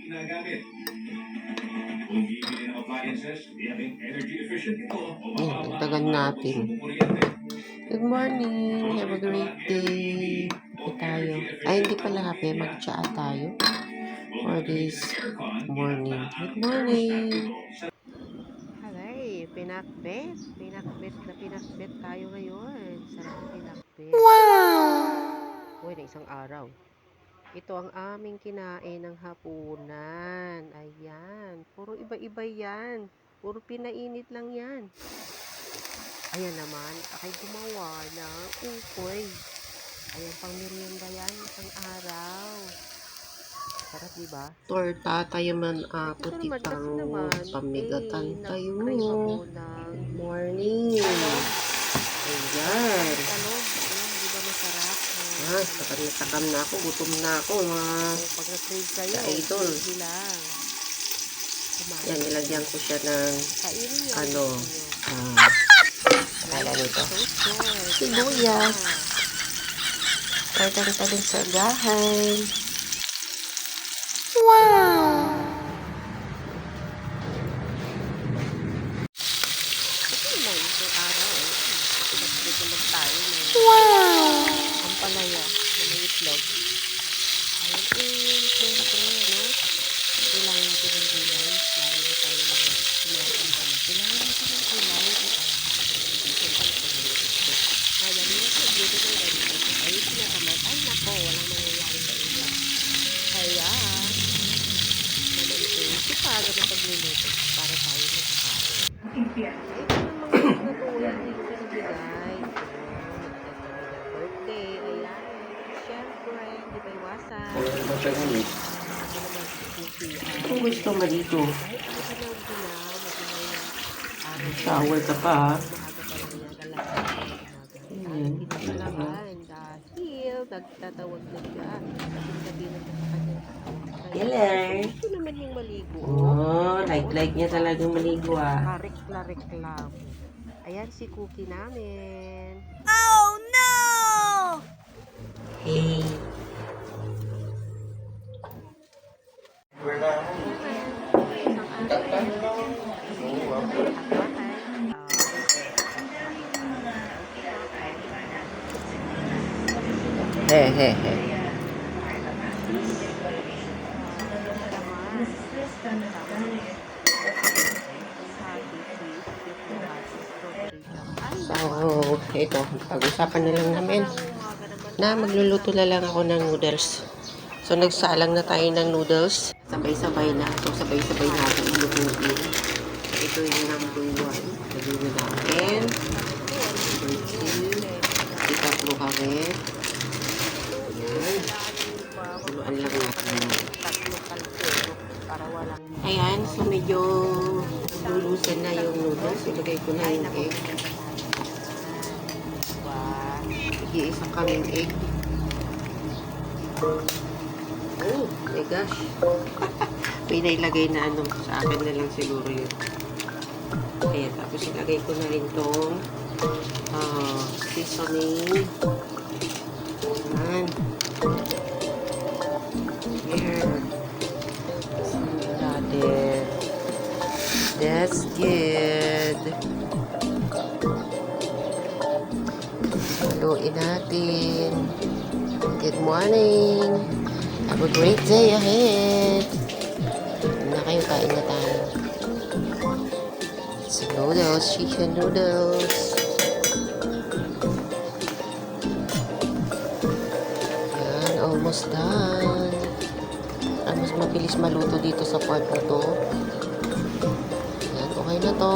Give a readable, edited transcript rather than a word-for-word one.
ginagamit. Kung bibili ng appliances, tiyabing energy efficient ito o mababa tagal natin. ang kuryente. Good morning. Have a great day. Kape tayo. Ay, hindi pala kape. Mag-tsaa tayo for this morning. Good morning. Alay, pinakbet. Pinakbet na pinakbet tayo ngayon. Sarap na pinakbet. Wow! Uy, na isang araw. Ito ang aming kinain ng hapunan. Ayan. Puro iba-iba yan. Puro pinainit lang yan. Ayan naman, akay gumawa ng ukoy. Ayan, pang merienda yan, isang araw. Sarap, diba? Torta tayo man, putitang pamigatan tayo. Morning. Ayan. Diba masarap? Takam na ako, gutom na ako, mga ka-idol. Yan, nilagyan ko siya ng, kala nito, sibuyas. Tagang-tagang sa agahan. Wow! Ito naman, itong araw, pinagbigalag tayo ng ang palaya na may itlog. Ayun, siyempre, ano? Kailangan natin ng gulay. Lalo na tayo mga kumain pa na. Kailangan natin ng gulay. Kaya nila sa dito ng ganito. Ayun, sinakamay. Ay, nako, walang mangyayari sa inyo. Kaya, naman sipagod na pagluluto para tayo magkakain. Ito namang natuloy dito sa gulay. Birthday, ayan. Siyempre, di ba iwasan? Kung gusto mo dito, shower ka pa, ha? Hindi na palaman dahil nagtatawag na siya. Sabi na sa kanya. Hello! Ito naman yung maligo. Oh, like niya talagang maligo, ah. Reklamo. Ayan si Cookie namin. Oh no! Hey! He. So, ito, pag-usapan na lang namin na magluluto na lang ako ng noodles. So, nagsalang na tayo ng noodles. Sabay-sabay na. So, sabay-sabay natin ilutuin. So, ito yung number 1. Nagluto natin. Number 2. Itatlo kami. Tuluan lang natin. Ayan, so medyo lulusan na yung noodles. Ilagay ko na yung egg. Isa kaming egg. Oh my gosh. Pinailagay na sa akin na lang siguro yun. Ayan, tapos ilagay ko na rin tong seasoning. Ayan. Here. That's good. Haluin natin. Good morning. Have a great day ahead. Na kayo, kain na tayo. So, noodles, chicken noodles. Yan, almost done. Mas mabilis maluto dito sa part na to. Yan, okay na to.